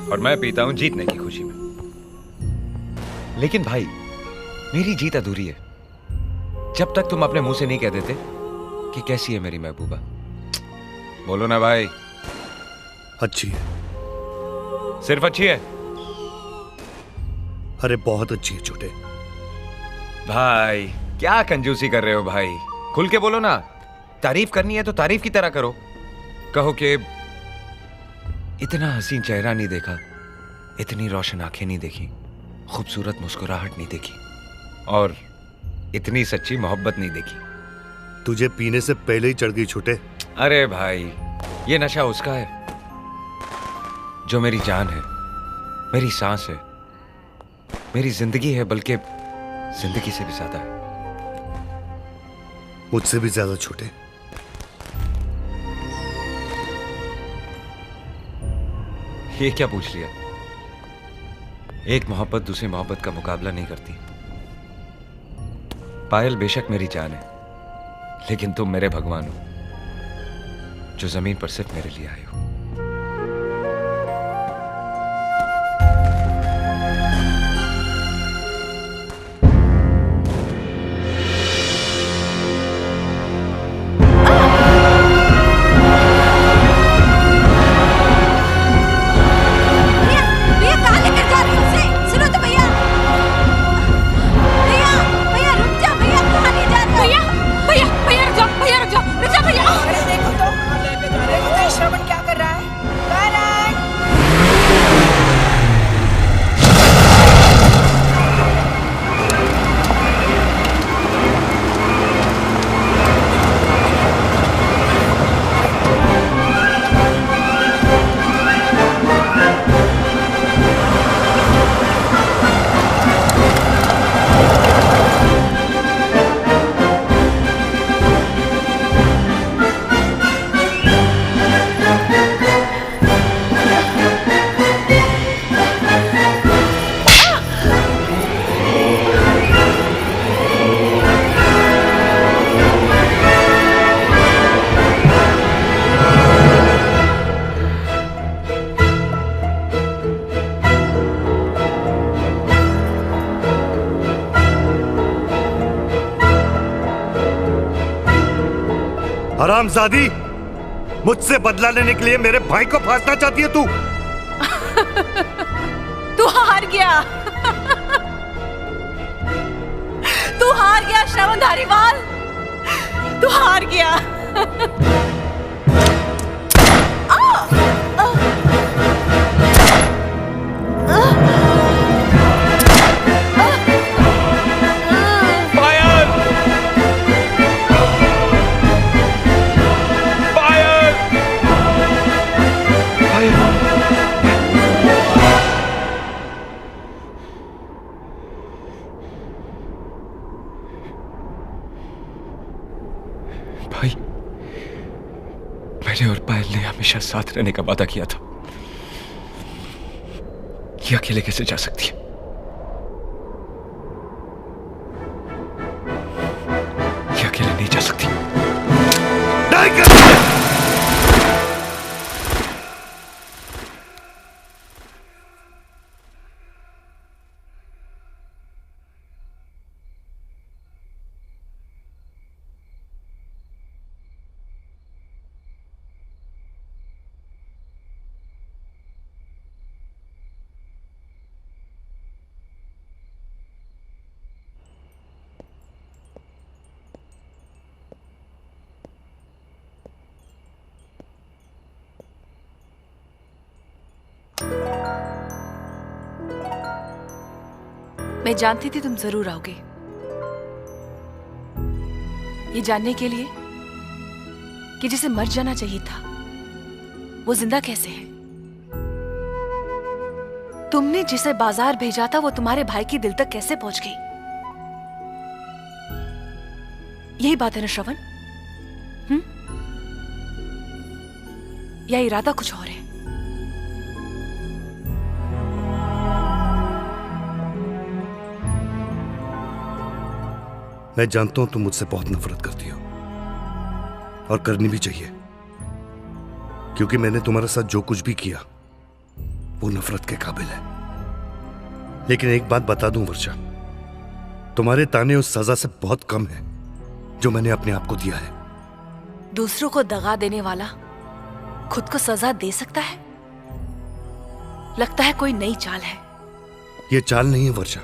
और मैं पीता हूं जीतने की खुशी में। लेकिन भाई, मेरी जीत अधूरी है जब तक तुम अपने मुंह से नहीं कह देते कि कैसी है मेरी महबूबा। बोलो ना भाई। अच्छी है। सिर्फ अच्छी है? अरे बहुत अच्छी है छोटे। भाई क्या कंजूसी कर रहे हो भाई, खुल के बोलो ना। तारीफ करनी है तो तारीफ की तरह करो। कहो कि इतना हसीन चेहरा नहीं देखा, इतनी रोशन आंखें नहीं देखी, खूबसूरत मुस्कुराहट नहीं देखी, और इतनी सच्ची मोहब्बत नहीं देखी। तुझे पीने से पहले ही चढ़ गई छोटे। अरे भाई, ये नशा उसका है जो मेरी जान है, मेरी सांस है, मेरी जिंदगी है, बल्कि जिंदगी से भी ज्यादा है। मुझसे भी ज्यादा छोटे। ये क्या पूछ लिया? एक मोहब्बत दूसरी मोहब्बत का मुकाबला नहीं करती। पायल बेशक मेरी जान है, लेकिन तुम मेरे भगवान हो जो जमीन पर सिर्फ मेरे लिए आए हो। हरामजादी, मुझसे बदला लेने के लिए मेरे भाई को फांसना चाहती है तू? तू हार गया। तू हार गया श्रवण धारीवाल, तू हार गया। मैंने और पायल ने हमेशा साथ रहने का वादा किया था। ये अकेले कैसे जा सकती है? ये अकेले नहीं जा सकती। नहीं कर मैं जानती थी तुम जरूर आओगे, ये जानने के लिए कि जिसे मर जाना चाहिए था वो जिंदा कैसे है। तुमने जिसे बाजार भेजा था वो तुम्हारे भाई के दिल तक कैसे पहुंच गई। यही बात है ना श्रवण? या इरादा कुछ और है? मैं जानता हूं तुम मुझसे बहुत नफरत करती हो, और करनी भी चाहिए, क्योंकि मैंने तुम्हारे साथ जो कुछ भी किया वो नफरत के काबिल है। लेकिन एक बात बता दूं वर्षा, तुम्हारे ताने उस सजा से बहुत कम है जो मैंने अपने आप को दिया है। दूसरों को दगा देने वाला खुद को सजा दे सकता है? लगता है कोई नई चाल है। ये चाल नहीं है वर्षा,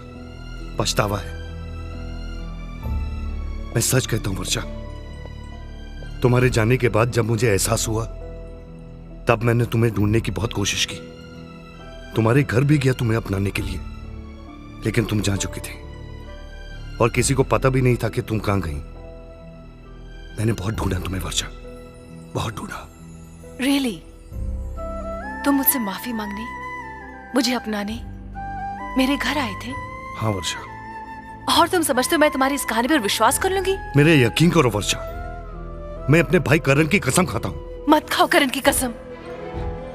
पछतावा है। मैं सच कहता हूं वर्षा, तुम्हारे जाने के बाद जब मुझे एहसास हुआ तब मैंने तुम्हें ढूंढने की बहुत कोशिश की। तुम्हारे घर भी गया तुम्हें अपनाने के लिए, लेकिन तुम जा चुकी थी और किसी को पता भी नहीं था कि तुम कहां गई। मैंने बहुत ढूंढा तुम्हें वर्षा, बहुत ढूंढा। रियली? तुम मुझसे माफी मांगने, मुझे अपनाने मेरे घर आए थे? हाँ वर्षा। और तुम समझते हो मैं तुम्हारी इस कहानी पर विश्वास कर लूंगी? मेरे यकीन करो वर्षा, मैं अपने भाई करण की कसम खाता हूं। मत खाओ करण की कसम।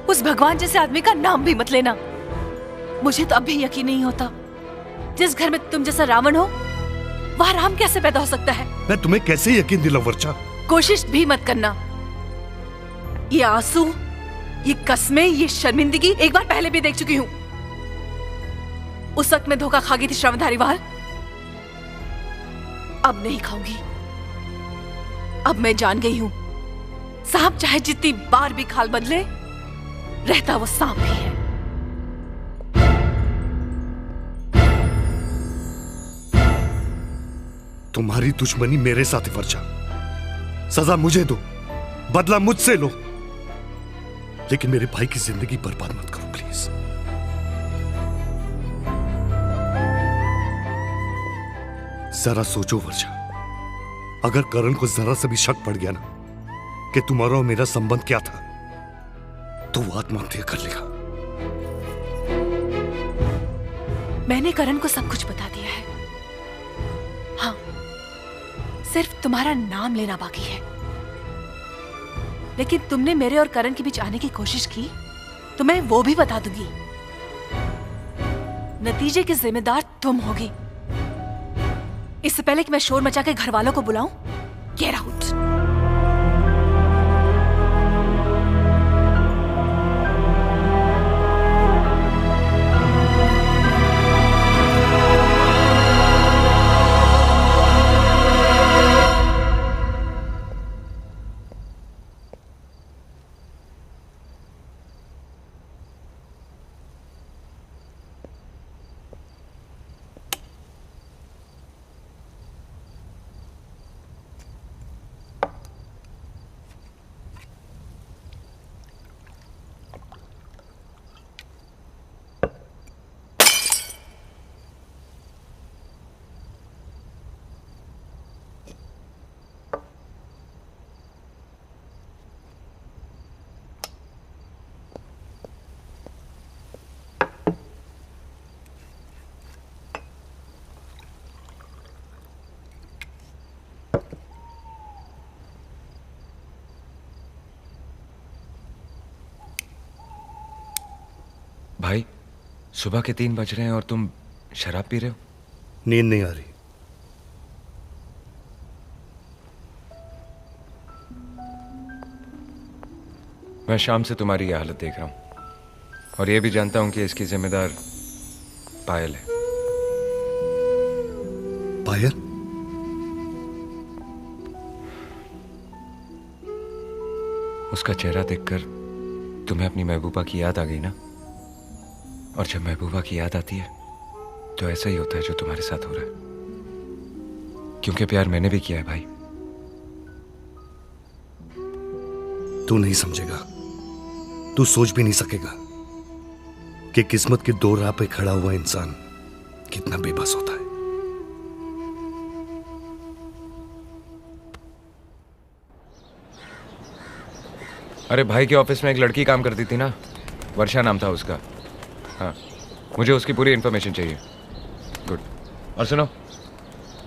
उस भगवान जैसे आदमी का नाम भी मत लेना। मुझे तो अब भी यकीन नहीं होता, जिस घर में तुम जैसा रावण हो वहां राम कैसे पैदा हो सकता है? मैं तुम्हें कैसे यकीन दिलाऊं वर्षा? कोशिश भी मत करना। ये आंसू, ये कस्में, ये शर्मिंदगी एक बार पहले भी देख चुकी हूं। उस वक्त मैं धोखा खा गई थी श्रवण धारीवाल, अब नहीं खाऊंगी। अब मैं जान गई हूं, सांप चाहे जितनी बार भी खाल बदले, रहता वो सांप ही है। तुम्हारी दुश्मनी मेरे साथ है वर्षा। सजा मुझे दो, बदला मुझसे लो, लेकिन मेरे भाई की जिंदगी बर्बाद मत करो प्लीज। जरा सोचो वर्षा, अगर करण को जरा से भी शक पड़ गया ना कि तुम्हारा और मेरा संबंध क्या था, तो वो आत्महत्या कर लेगा। मैंने करण को सब कुछ बता दिया है। हाँ, सिर्फ तुम्हारा नाम लेना बाकी है। लेकिन तुमने मेरे और करण के बीच आने की कोशिश की तो मैं वो भी बता दूंगी। नतीजे की जिम्मेदार तुम होगी। इससे पहले कि मैं शोर मचा के घर वालों को बुलाऊं, गेट आउट। भाई, सुबह के 3 बज रहे हैं और तुम शराब पी रहे हो? नींद नहीं आ रही। मैं शाम से तुम्हारी यह हालत देख रहा हूं और यह भी जानता हूं कि इसकी जिम्मेदार पायल है। पायल? उसका चेहरा देखकर तुम्हें अपनी महबूबा की याद आ गई ना? और जब महबूबा की याद आती है तो ऐसा ही होता है जो तुम्हारे साथ हो रहा है। क्योंकि प्यार मैंने भी किया है भाई। तू नहीं समझेगा, तू सोच भी नहीं सकेगा कि किस्मत की दो राह पे खड़ा हुआ इंसान कितना बेबस होता है। अरे भाई के ऑफिस में एक लड़की काम करती थी ना, वर्षा नाम था उसका। हाँ, मुझे उसकी पूरी इन्फॉर्मेशन चाहिए। गुड। और सुनो,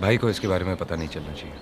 भाई को इसके बारे में पता नहीं चलना चाहिए।